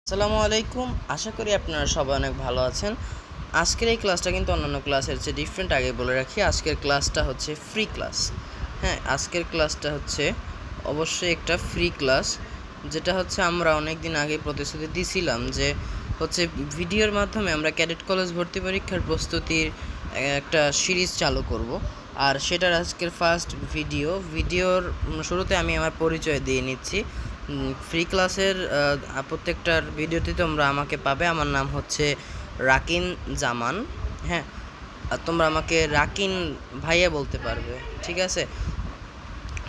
আসসালামু আলাইকুম। আশা করি আপনারা সবাই অনেক ভালো আছেন। আজকের এই ক্লাসটা কিন্তু অন্যান্য ক্লাসের চেয়ে ডিফারেন্ট। আগে বলে রাখি, আজকের ক্লাসটা হচ্ছে ফ্রি ক্লাস। হ্যাঁ, আজকের ক্লাসটা হচ্ছে অবশ্যই একটা ফ্রি ক্লাস, যেটা হচ্ছে আমরা অনেক দিন আগে প্রতিশ্রুতি দিয়েছিলাম যে হচ্ছে ভিডিওর মাধ্যমে আমরা ক্যাডেট কলেজ ভর্তি পরীক্ষার প্রস্তুতির একটা সিরিজ চালু করব। আর সেটার আজকের ফার্স্ট ভিডিওর শুরুতে আমি আমার পরিচয় দিয়ে নিচ্ছি। ফ্রি ক্লাসের প্রত্যেকটার ভিডিওতে তোমরা আমাকে পাবে। আমার নাম হচ্ছে রাকিন জামান। হ্যাঁ, আর তোমরা আমাকে রাকিন ভাইয়া বলতে পারবে, ঠিক আছে?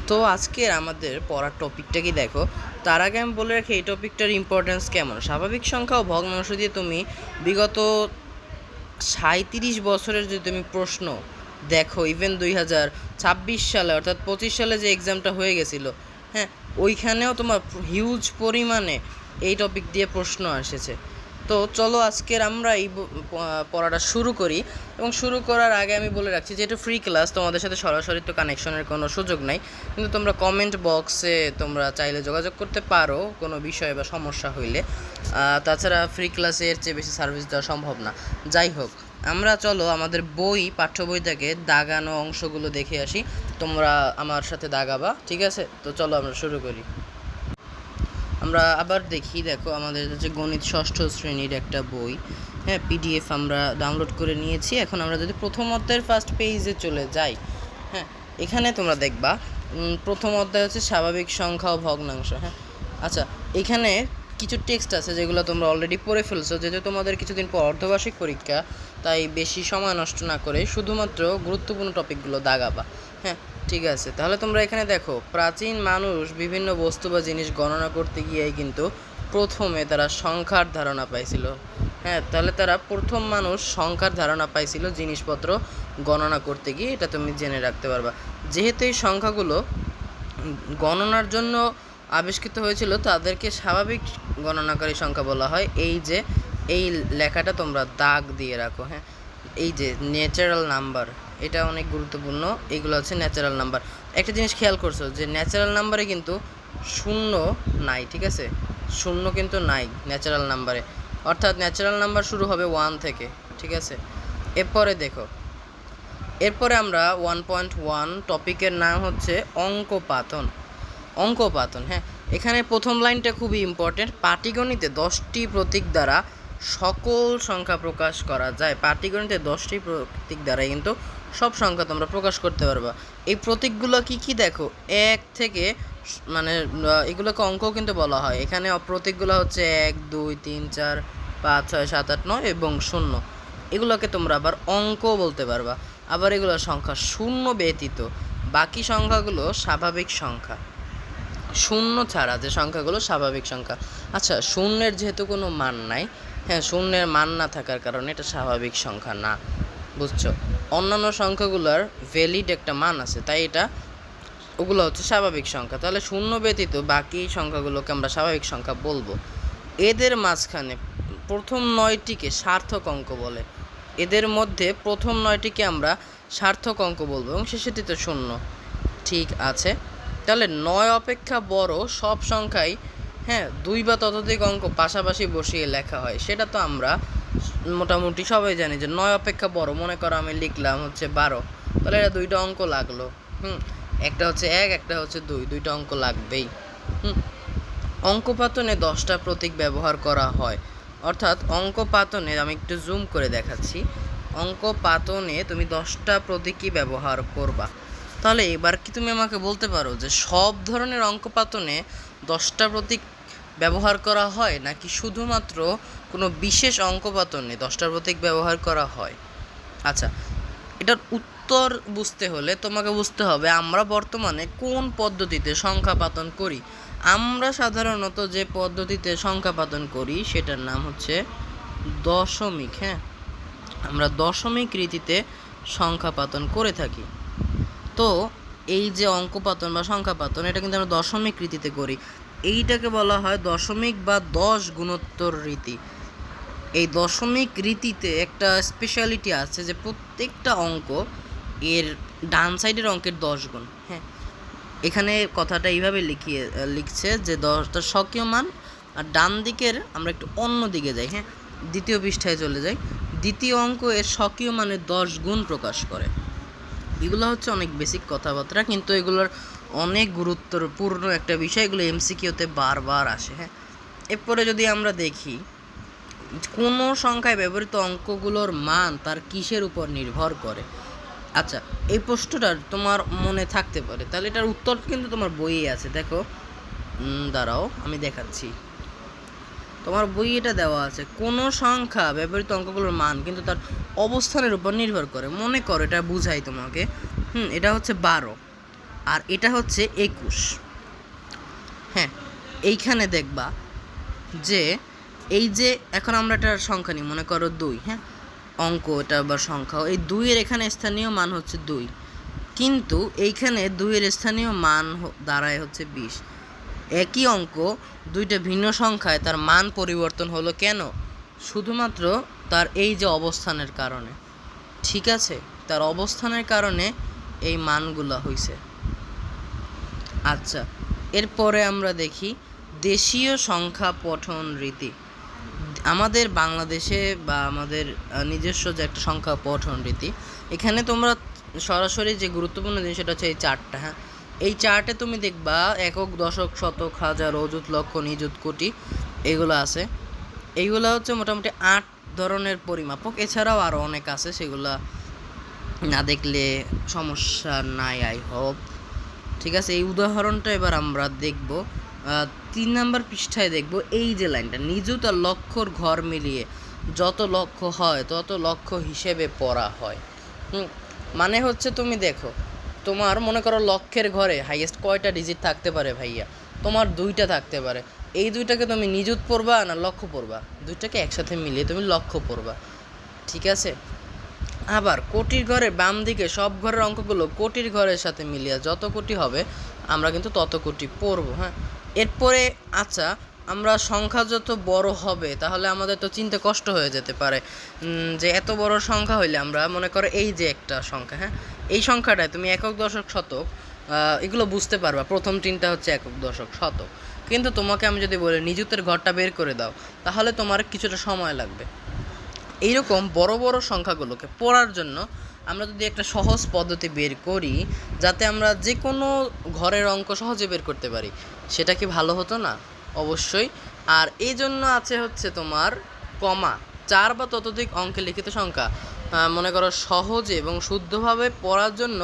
তো আজকের আমাদের পড়ার টপিকটা কি দেখো, তার আগে আমি বলে রাখি এই টপিকটার ইম্পর্টেন্স কেমন। স্বাভাবিক সংখ্যা ও ভগ্নাংশ দিয়ে তুমি বিগত 37 বছরের যদি তুমি প্রশ্ন দেখো, ইভেন 2026 সালে অর্থাৎ 25 সালে যে এক্সামটা হয়ে গেছিলো, হ্যাঁ, ওইখানেও তোমার হিউজ পরিমাণে এই টপিক দিয়ে প্রশ্ন এসেছে। তো চলো আজকের আমরা এই পড়াটা শুরু করি। এবং শুরু করার আগে আমি বলে রাখছি যে এটা ফ্রি ক্লাস, তোমাদের সাথে সরাসরি তো কানেকশনের কোনো সুযোগ নাই, কিন্তু তোমরা কমেন্ট বক্সে তোমরা চাইলে যোগাযোগ করতে পারো কোনো বিষয় বা সমস্যা হইলে। তাছাড়া ফ্রি ক্লাসে এর চেয়ে বেশি সার্ভিস দেওয়া সম্ভব না। যাই হোক, আমরা চলো আমাদের পাঠ্য বই থেকে দাগানো অংশগুলো দেখে আসি। তোমরা আমার সাথে দাগাবা, ঠিক আছে? তো চলো আমরা শুরু করি। আমরা আবার দেখো, আমাদের হচ্ছে গণিত ষষ্ঠ শ্রেণীর একটা বই। হ্যাঁ, পিডিএফ আমরা ডাউনলোড করে নিয়েছি। এখন আমরা যদি প্রথম অধ্যায়ের ফার্স্ট পেজে চলে যাই, হ্যাঁ, এখানে তোমরা দেখবা প্রথম অধ্যায় হচ্ছে স্বাভাবিক সংখ্যা ও ভগ্নাংশ। হ্যাঁ, আচ্ছা, এখানে কিছু টেক্সট আছে যেগুলো তোমরা অলরেডি পড়ে ফেলছো, যেহেতু তোমাদের কিছুদিন পর অর্ধবার্ষিক পরীক্ষা, তাই বেশি সময় নষ্ট না করে শুধুমাত্র গুরুত্বপূর্ণ টপিকগুলো দাগাবা। হ্যাঁ, ঠিক আছে। তাহলে তোমরা এখানে দেখো, প্রাচীন মানুষ বিভিন্ন বস্তু বা জিনিস গণনা করতে গিয়েই কিন্তু প্রথমে তারা সংখ্যার ধারণা পাইছিল। হ্যাঁ, তাহলে তারা প্রথম মানুষ সংখ্যার ধারণা পাইছিল জিনিসপত্র গণনা করতে গিয়ে, এটা তুমি জেনে রাখতে পারবা। যেহেতু এই সংখ্যাগুলো গণনার জন্য আবিষ্কৃত হয়েছিল, তাদেরকে স্বাভাবিক গণনাকারী সংখ্যা বলা হয়। এই যে এই লেখাটা তোমরা দাগ দিয়ে রাখো। হ্যাঁ, এই যে ন্যাচারাল নাম্বার, এটা অনেক গুরুত্বপূর্ণ। এগুলো হচ্ছে ন্যাচারাল নাম্বার। একটা জিনিস খেয়াল করছো যে ন্যাচারাল নাম্বারে কিন্তু শূন্য নাই, ঠিক আছে? শূন্য কিন্তু নাই ন্যাচারাল নাম্বারে, অর্থাৎ ন্যাচারাল নাম্বার শুরু হবে 1 থেকে, ঠিক আছে? এরপরে আমরা 1.1 টপিকের নাম হচ্ছে অঙ্কপাতন। হ্যাঁ, এখানে প্রথম লাইনটা খুবই ইম্পর্টেন্ট। পাটিগণিতে 10টি প্রতীক দ্বারা সকল সংখ্যা প্রকাশ করা যায়। পাটিগণিতে 10টি প্রতীক দ্বারাই কিন্তু সব সংখ্যা তোমরা প্রকাশ করতে পারবা। এই প্রতীকগুলো কি দেখো, 1 থেকে মানে এগুলোকে অঙ্ক কিন্তু বলা হয়। এখানে প্রতীকগুলো হচ্ছে 1, 2, 3, 4, 5, 6, 7, 8, 9 এবং 0। এগুলোকে তোমরা আবার অঙ্ক বলতে পারবা। আবার এগুলো সংখ্যা, শূন্য ব্যতীত বাকি সংখ্যাগুলো স্বাভাবিক সংখ্যা। শূন্য ছাড়া যে সংখ্যাগুলো স্বাভাবিক সংখ্যা। আচ্ছা, শূন্যের যেহেতু কোনো মান নাই, হ্যাঁ, শূন্যের মান না থাকার কারণে এটা স্বাভাবিক সংখ্যা না, বুঝছো? অন্যান্য সংখ্যাগুলোর ভ্যালিড একটা মান আছে, তাই এটা ওগুলো হচ্ছে স্বাভাবিক সংখ্যা। তাহলে শূন্য ব্যতীত বাকি সংখ্যাগুলোকে আমরা স্বাভাবিক সংখ্যা বলবো। এদের মাঝখানে প্রথম 9টিকে সার্থক অঙ্ক বলে। এদের মধ্যে প্রথম 9টিকে আমরা সার্থক অঙ্ক বলবো এবং শেষেরটিতে শূন্য, ঠিক আছে? তাহলে 9 অপেক্ষা বড় সব সংখ্যাই, হ্যাঁ, 2 বা ততোধিক অঙ্ক পাশাপাশি বসিয়ে লেখা হয়। সেটা তো আমরা মোটামুটি সবাই জানি যে 9 অপেক্ষা বড়। মনে করো আমি লিখলাম হচ্ছে 12, তাহলে এটা 2টা অঙ্ক লাগলো। একটা হচ্ছে 1, একটা হচ্ছে 2, 2টা অঙ্ক লাগবেই। অঙ্কপাতনে 10টা প্রতীক ব্যবহার করা হয়। অর্থাৎ অঙ্কপাতনে আমি একটু জুম করে দেখাচ্ছি, অঙ্কপাতনে তুমি 10টা প্রতীকই ব্যবহার করবা। তাহলে এবার কি তুমি আমাকে বলতে পারো যে সব ধরনের অঙ্কপাতনে 10টা প্রতীক ব্যবহার করা হয়, নাকি শুধুমাত্র কোনো বিশেষ অঙ্কপাতনে 10টা প্রতীক ব্যবহার করা হয়? আচ্ছা, এটার উত্তর বুঝতে হলে তোমাকে বুঝতে হবে আমরা বর্তমানে কোন পদ্ধতিতে সংখ্যাপাতন করি। আমরা সাধারণত যে পদ্ধতিতে সংখ্যাপাতন করি সেটার নাম হচ্ছে দশমিক। হ্যাঁ, আমরা দশমিক রীতিতে সংখ্যাপাতন করে থাকি। তো এই যে অঙ্কপাতন বা সংখ্যাপাতন, এটা কিন্তু আমরা দশমিক রীতিতে করি। এইটাকে বলা হয় দশমিক বা 10 গুণোত্তর রীতি। এই দশমিক রীতিতে একটা স্পেশালিটি আছে যে প্রত্যেকটা অঙ্ক এর ডান সাইডের অঙ্কের 10 গুণ। হ্যাঁ, এখানে কথাটা এইভাবে লিখছে যে 10টা স্বকীয় মান আর ডান দিকের আমরা একটু অন্য দিকে যাই, হ্যাঁ, দ্বিতীয় পৃষ্ঠায় চলে যাই। দ্বিতীয় অঙ্ক এর স্বকীয় মানে 10 গুণ প্রকাশ করে। এগুলো হচ্ছে অনেক বেসিক কথাবার্তা, কিন্তু এগুলোর অনেক গুরুত্বপূর্ণ একটা বিষয়, এগুলো এমসিকিউতে বারবার আসে, হ্যাঁ। এরপরে যদি আমরা দেখি কোনো সংখ্যায় ব্যবহৃত অঙ্কগুলোর মান তার কিসের উপর নির্ভর করে। আচ্ছা, এই প্রশ্নটা তোমার মনে থাকতে পারে, তাহলে এটার উত্তর কিন্তু তোমার বইয়ে আছে। দেখো, দাঁড়াও আমি দেখাচ্ছি, তোমার বই এটা দেওয়া আছে। কোনো সংখ্যা ব্যবহৃত অঙ্কগুলোর মান কিন্তু তার অবস্থানের উপর নির্ভর করে। মনে করো, এটা বুঝাই তোমাকে। এটা হচ্ছে 12 আর এটা হচ্ছে 21। হ্যাঁ, এইখানে দেখবা যে এই যে এখন আমরা এটার সংখ্যা নিই, মনে করো 2, হ্যাঁ, অঙ্ক এটা বা সংখ্যা, এই 2-এর এখানে স্থানীয় মান হচ্ছে 2, কিন্তু এইখানে 2-এর স্থানীয় মান দাঁড়ায় হচ্ছে 20। একই অঙ্ক দুইটা ভিন্ন সংখ্যায় তার মান পরিবর্তন হলো কেন? শুধুমাত্র তার এই যে অবস্থানের কারণে, ঠিক আছে, তার অবস্থানের কারণে এই মানগুলো হইছে। আচ্ছা, এরপরে আমরা দেখি দেশীয় সংখ্যা পঠন রীতি। আমাদের বাংলাদেশে বা আমাদের নিজস্ব যে একটা সংখ্যা পঠন রীতি, এখানে তোমরা সরাসরি যে গুরুত্বপূর্ণ জিনিস সেটা হচ্ছে এই চার্টটা, হ্যাঁ। এই চার্টে তুমি দেখবা একক, দশক, শতক, হাজার, অযুত, লক্ষ, নিযুত, কোটি এগুলো আছে। এইগুলো হচ্ছে মোটামুটি 8 ধরনের পরিমাপক। এছাড়াও আরও অনেক আছে, সেগুলা না দেখলে সমস্যা নাই, আই হোপ। ঠিক আছে, এই উদাহরণটা এবার আমরা দেখব। 3 নম্বর পৃষ্ঠায় দেখব এই যে লাইনটা, নিযুত আর লক্ষর ঘর মিলিয়ে যত লক্ষ হয় তত লক্ষ হিসেবে পড়া হয়। মানে হচ্ছে তুমি দেখো, তোমার মনে করো লক্ষের ঘরে হাইয়েস্ট কয়টা ডিজিট থাকতে পারে ভাইয়া? তোমার 2টা থাকতে পারে। এই 2টাকে তুমি নিযুত পড়বা না লক্ষ পড়বা? 2টাকে একসাথে মিলিয়ে তুমি লক্ষ পড়বা, ঠিক আছে। আবার কোটির ঘরের বাম দিকে সব ঘরের অঙ্কগুলো কোটির ঘরের সাথে মিলিয়ে যত কোটি হবে আমরা কিন্তু তত কোটি পড়বো, হ্যাঁ। এরপরে আচ্ছা, আমরা সংখ্যা যত বড় হবে তাহলে আমাদের তো চিনতে কষ্ট হয়ে যেতে পারে যে এত বড় সংখ্যা হইলে আমরা মনে করো এই যে একটা সংখ্যা, হ্যাঁ, এই সংখ্যাটায় তুমি একক, দশক, শতক এগুলো বুঝতে পারবা। প্রথম 3টা হচ্ছে একক, দশক, শতক। কিন্তু তোমাকে আমি যদি বলি নিযুতের ঘরটা বের করে দাও, তাহলে তোমার কিছুটা সময় লাগবে। এইরকম বড় বড় সংখ্যাগুলোকে পড়ার জন্য আমরা যদি একটা সহজ পদ্ধতি বের করি যাতে আমরা যে কোনো ঘরের অঙ্ক সহজে বের করতে পারি, সেটা কি ভালো হতো না? অবশ্যই। আর এই জন্য আছে হচ্ছে তোমার কমা। 4 বা ততোধিক অঙ্কে লিখিত সংখ্যা মনে করো সহজে এবং শুদ্ধভাবে পড়ার জন্য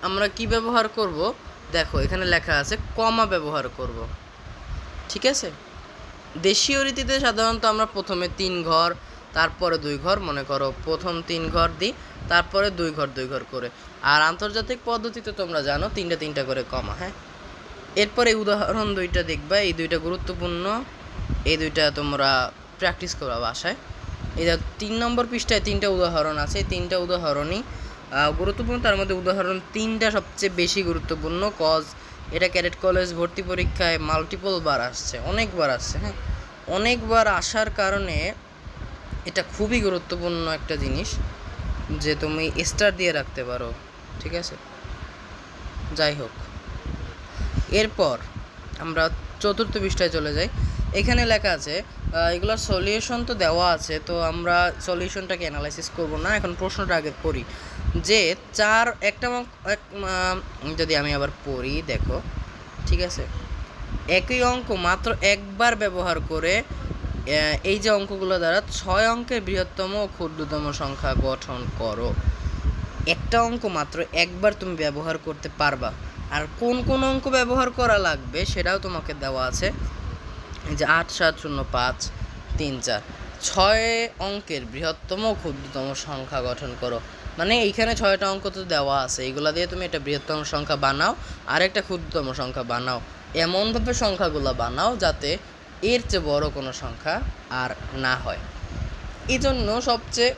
আমরা কি ব্যবহার করব? দেখো, এখানে লেখা আছে কমা ব্যবহার করব, ঠিক আছে। দেশীয় রীতিতে সাধারণত আমরা প্রথমে 3 ঘর, তারপরে 2 ঘর, মনে করো প্রথম 3 ঘর দিই, তারপরে 2 ঘর 2 ঘর করে। আর আন্তর্জাতিক পদ্ধতিতে তোমরা জানো 3টা 3টা করে কমা, হ্যাঁ। এরপরে উদাহরণ 2টা দেখবা, এই 2টা গুরুত্বপূর্ণ, এই 2টা তোমরা প্র্যাকটিস করবা বাসায়। এই 3 নম্বর পৃষ্ঠায় 3টা উদাহরণ আছে, এই 3টা উদাহরণই গুরুত্বপূর্ণ। তার মধ্যে উদাহরণ 3টা সবচেয়ে বেশি গুরুত্বপূর্ণ, কজ এটা ক্যাডেট কলেজ ভর্তি পরীক্ষায় মাল্টিপল বার আসছে, অনেকবার আসছে, হ্যাঁ। অনেকবার আসার কারণে এটা খুবই গুরুত্বপূর্ণ একটা জিনিস যে তুমি স্টার দিয়ে রাখতে পারো, ঠিক আছে। যাই হোক, এরপর আমরা 4র্থ পৃষ্ঠায় চলে যাই। এখানে লেখা আছে এগুলোর সলিউশন তো দেওয়া আছে, তো আমরা সলিউশনটাকে অ্যানালাইসিস করব না, এখন প্রশ্নটা আগে পড়ি। যে যদি আমি আবার পড়ি, দেখো, ঠিক আছে, একই অঙ্ক মাত্র একবার ব্যবহার করে এই যে অঙ্কগুলো দ্বারা 6 অঙ্কের বৃহত্তম ও ক্ষুদ্রতম সংখ্যা গঠন করো। একটা অঙ্ক মাত্র একবার তুমি ব্যবহার করতে পারবা, আর কোন কোন অঙ্ক ব্যবহার করা লাগবে সেটাও তোমাকে দেওয়া আছে। এই যে 8, 7, 0, 5, 3, 4, 6 অঙ্কের বৃহত্তম ও ক্ষুদ্রতম সংখ্যা গঠন করো। মানে এইখানে 6টা অঙ্ক তো দেওয়া আছে, এইগুলা দিয়ে তুমি একটা বৃহত্তম সংখ্যা বানাও আর একটা ক্ষুদ্রতম সংখ্যা বানাও। এমনভাবে সংখ্যাগুলো বানাও যাতে এর চেয়ে বড় কোনো সংখ্যা আর না হয়। এই জন্য সবচেয়ে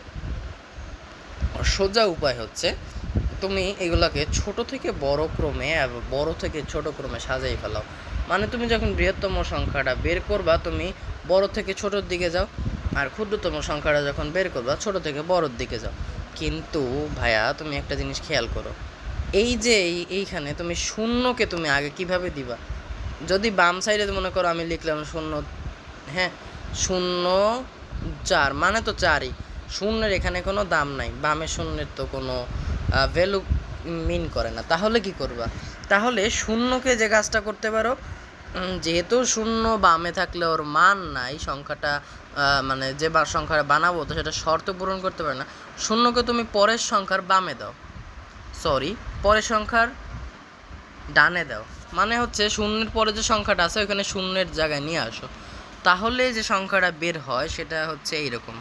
সোজা উপায় হচ্ছে তুমি এগুলোকে ছোট থেকে বড় ক্রমে এবং বড় থেকে ছোট ক্রমে সাজাই ফেলাও। মানে তুমি যখন বৃহত্তম সংখ্যাটা বের করবা তুমি বড় থেকে ছোটোর দিকে যাও, আর ক্ষুদ্রতম সংখ্যাটা যখন বের করবা ছোট থেকে বড়োর দিকে যাও। কিন্তু ভাইয়া তুমি একটা জিনিস খেয়াল করো, এই যে এইখানে তুমি শূন্যকে তুমি আগে কিভাবে দিবা? যদি বাম সাইডে মনে করো আমি লিখলাম 0, হ্যাঁ, 0 4 মানে তো 4ই, শূন্যের এখানে কোনো দাম নাই, বামে শূন্যের তো কোনো ভ্যালু মিন করে না। তাহলে কি করবা? তাহলে শূন্যকে যে কাজটা করতে পারো, যেহেতু শূন্য বামে থাকলে ওর মান নাই, সংখ্যাটা মানে যে সংখ্যাটা বানাবো তো সেটা শর্ত পূরণ করতে পারে না, শূন্যকে তুমি পরের সংখ্যার বামে দাও, সরি পরের সংখ্যার ডানে দাও। মানে হচ্ছে শূন্যের পরে যে সংখ্যাটা আছে ওইখানে শূন্যের জায়গায় নিয়ে আসো, তাহলে যে সংখ্যাটা বের হয় সেটা হচ্ছে এইরকম।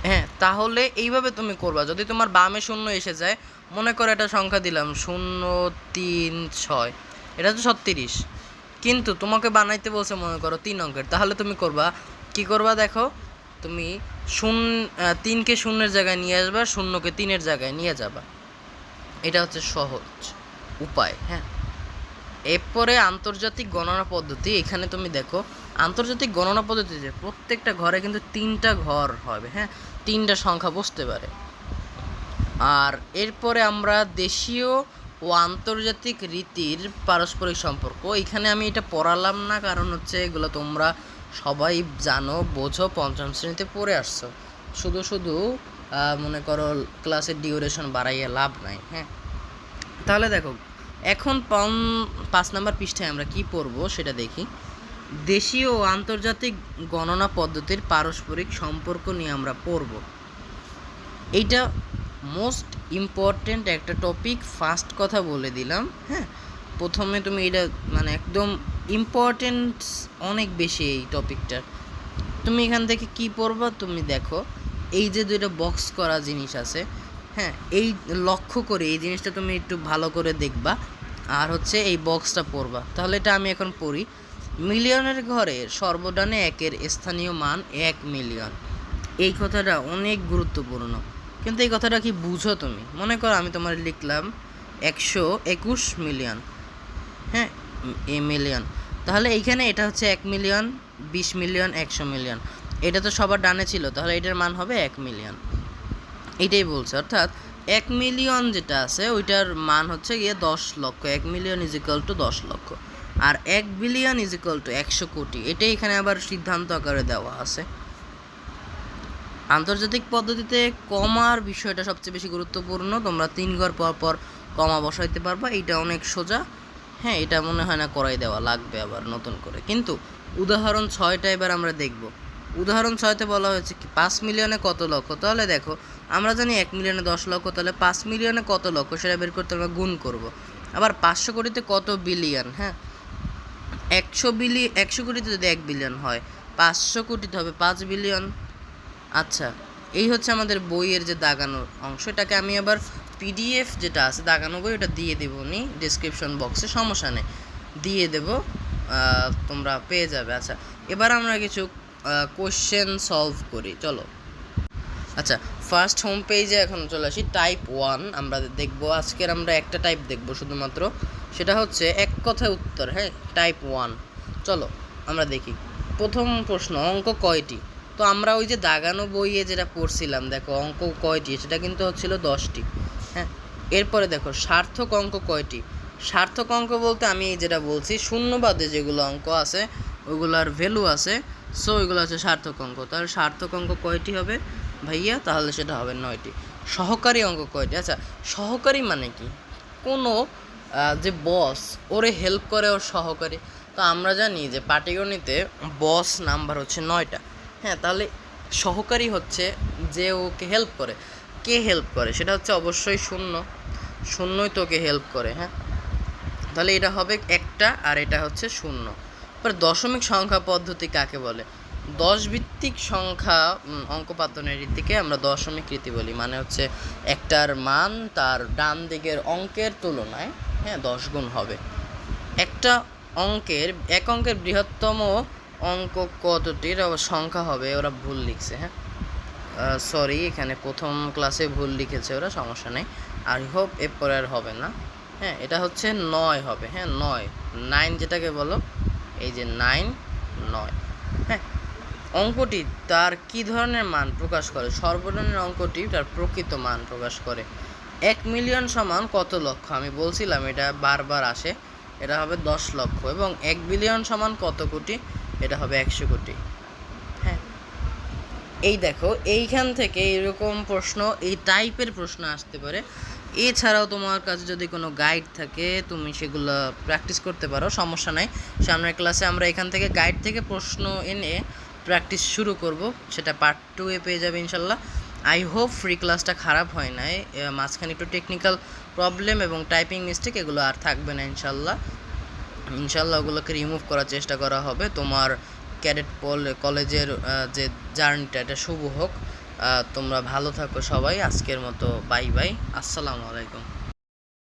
হ্যাঁ, তাহলে এইভাবে তুমি করবা। যদি তোমার বামে শূন্য এসে যায়, মনে করো একটা সংখ্যা দিলাম 0 3 6, এটা তো 36, কিন্তু তোমাকে বানাইতে বলছে মনে করো 3 অঙ্কের, তাহলে তুমি করবা কি করবা দেখো, তুমি 3কে শূন্যের জায়গায় নিয়ে আসবা, শূন্যকে 3-এর জায়গায় নিয়ে যাবা। এটা হচ্ছে সহজ উপায়। হ্যাঁ, এরপরে আন্তর্জাতিক গণনা পদ্ধতি। এখানে তুমি দেখো আন্তর্জাতিক গণনা পদ্ধতিতে প্রত্যেকটা ঘরে কিন্তু 3টা ঘর হবে। হ্যাঁ, 3টা সংখ্যা বসতে পারে। আর এরপরে আমরা দেশীয় ও আন্তর্জাতিক রীতির পারস্পরিক সম্পর্ক। এখানে আমি এটা পড়ালাম না, কারণ হচ্ছে এগুলো তোমরা সবাই জানো, বোঝো, পঞ্চম শ্রেণীতে পড়ে আসছো। শুধু শুধু মনে করো ক্লাসের ডিউরেশন বাড়াইয়া লাভ নাই। হ্যাঁ, তাহলে দেখো এখন 5 নম্বর পৃষ্ঠায় আমরা কি পড়ব সেটা দেখি। দেশীয় ও আন্তর্জাতিক গণনা পদ্ধতির পারস্পরিক সম্পর্ক নিয়ে আমরা পড়ব। এইটা মোস্ট ইম্পর্টেন্ট একটা টপিক, ফার্স্ট কথা বলে দিলাম। হ্যাঁ, প্রথমে তুমি এটা মানে একদম ইম্পর্টেন্ট অনেক বেশি এই টপিকটার। তুমি এখান থেকে কি পড়বা, তুমি দেখো এই যে 2টা বক্স করা জিনিস আছে, হ্যাঁ, এই লক্ষ্য করে এই জিনিসটা তুমি একটু ভালো করে দেখবা, আর হচ্ছে এই বক্সটা পড়বা। তাহলে এটা আমি এখন পড়ি। মিলিয়নের ঘরে সর্বডানে 1-এর স্থানীয় মান 1 মিলিয়ন। এই কথাটা অনেক গুরুত্বপূর্ণ, কিন্তু এই কথাটা কি বুঝো তুমি? মনে করো আমি তোমার লিখলাম 121 মিলিয়ন। হ্যাঁ, এ মিলিয়ন, তাহলে এইখানে এটা হচ্ছে 1 মিলিয়ন, 20 মিলিয়ন, 100 মিলিয়ন, এটা তো সবার ডানে ছিল, তাহলে এটার মান হবে 1 মিলিয়ন। এইটাই বলছে, অর্থাৎ 1 মিলিয়ন যেটা আছে ওইটার মান হচ্ছে গিয়ে 10 লক্ষ। 1 মিলিয়ন ইজ ইকুয়াল টু 10 লক্ষ। আর 1 বিলিয়ন ইজ ইকুয়াল টু 100 কোটি। এটাই এখানে আবার সিদ্ধান্ত আকারে দেওয়া আছে। আন্তর্জাতিক পদ্ধতিতে কমার বিষয়টা সবচেয়ে বেশি গুরুত্বপূর্ণ। তোমরা 3 ঘর পর পর কমা বসাইতে পারবা, এইটা অনেক সোজা। হ্যাঁ, এটা মনে হয় না করাই দেওয়া লাগবে আবার নতুন করে। কিন্তু উদাহরণ 6টা এবার আমরা দেখব। উদাহরণ 6তে বলা হয়েছে কি 5 মিলিয়নে কত লক্ষ। তাহলে দেখো আমরা জানি 1 মিলিয়নে 10 লক্ষ, তাহলে 5 মিলিয়নে কত লক্ষ সেটা বের করতে আমরা গুণ করব। আবার 500 কোটিতে কত বিলিয়ন। হ্যাঁ, 100 কোটিতে যদি 1 বিলিয়ন হয়, 500 কোটিতে হবে 5 বিলিয়ন। আচ্ছা, এই হচ্ছে আমাদের বইয়ের যে দাগানোর অংশ। এটাকে আমি আবার পিডিএফ যেটা আছে দাগানো বই, ওটা দিয়ে দেবো নি ডিসক্রিপশন বক্সে, সমস্যা নেই, দিয়ে দেব, তোমরা পেয়ে যাবে। আচ্ছা, এবার আমরা কিছু কোশ্চেন সলভ করি, চলো। আচ্ছা, ফার্স্ট হোম পেজে এখন চলে আসি। টাইপ 1 আমরা দেখবো আজকের, আমরা একটা টাইপ দেখবো শুধুমাত্র, সেটা হচ্ছে এক কথায় উত্তর। হ্যাঁ, টাইপ 1, চলো আমরা দেখি। প্রথম প্রশ্ন, অঙ্ক কয়টি? তো আমরা ওই যে দাগানো বইয়ে যেটা পড়ছিলাম, দেখো অঙ্ক কয়টি, সেটা কিন্তু হচ্ছিল 10টি। হ্যাঁ, এরপরে দেখো সার্থক অঙ্ক কয়টি? সার্থক অঙ্ক বলতে আমি যেটা বলছি শূন্যবাদে যেগুলো অঙ্ক আছে ওগুলার ভ্যালু আছে, সো ওইগুলো হচ্ছে সার্থক অঙ্ক। তাহলে সার্থক অঙ্ক কয়টি হবে ভাইয়া? তাহলে সেটা হবে 9টি। সহকারী অঙ্ক কয়টি? আচ্ছা, সহকারী মানে কি? কোনো যে বস ওরে হেল্প করে ওর সহকারী। তো আমরা জানি যে পাটিগণিতে বস নাম্বার হচ্ছে 9টা। হ্যাঁ, তাহলে সহকারী হচ্ছে যে ওকে হেল্প করে। কে হেল্প করে? সেটা হচ্ছে অবশ্যই শূন্যই তোকে হেল্প করে। হ্যাঁ, তাহলে এটা হবে একটা, আর এটা হচ্ছে 0। এবার দশমিক সংখ্যা পদ্ধতি কাকে বলে? 10 ভিত্তিক সংখ্যা অঙ্কপাতনের রীতিকে আমরা দশমিক রীতি বলি। মানে হচ্ছে একটার মান তার ডান দিকের অঙ্কের তুলনায় 10 গুণ হবে। একটা অঙ্কের এক অঙ্কের বৃহত্তম অঙ্ক কতটির সংখ্যা হবে? ওরা ভুল লিখছে। হ্যাঁ, সরি, এখানে প্রথম ক্লাসে ভুল লিখেছে ওরা, সমস্যা নেই, আই হোপ এরপরে আর হবে না। হ্যাঁ, এটা হচ্ছে 9 হবে। হ্যাঁ, 9 যেটাকে বলো, এই যে 9। হ্যাঁ, অঙ্কটি তার কি ধরনের মান প্রকাশ করে? সর্বজনীন অঙ্কটি তার প্রকৃত মান প্রকাশ করে। 1 মিলিয়ন সমান কত লক্ষ? আমি বলছিলাম এটা বারবার আসে, এটা হবে 10 লক্ষ। এবং 1 বিলিয়ন সমান কত কোটি? এটা হবে 100 কোটি। হ্যাঁ, এই দেখো এইখান থেকে এরকম প্রশ্ন, এই টাইপের প্রশ্ন আসতে পারে। এছাড়াও তোমার কাছে যদি কোনো গাইড থাকে তুমি সেগুলো প্র্যাকটিস করতে পারো, সমস্যা নাই। সামনের ক্লাসে আমরা এখান থেকে গাইড থেকে প্রশ্ন এনে প্র্যাকটিস শুরু করব, সেটা পার্ট 2 এ পেয়ে যাবে ইনশাল্লাহ। আই হোপ ফ্রি ক্লাসটা খারাপ হয় নাই, মাঝখানে একটু টেকনিক্যাল প্রবলেম এবং টাইপিং মিস্টেক এগুলো আর থাকবে না ইনশাল্লাহ। ইনশাল্লাহ ওগুলোকে রিমুভ করার চেষ্টা করা হবে। তোমার ক্যাডেট কলেজের যে জার্নিটা এটা শুভ হোক। তোমরা ভালো থাকো সবাই। আজকের মতো বাই বাই, আসসালামু আলাইকুম।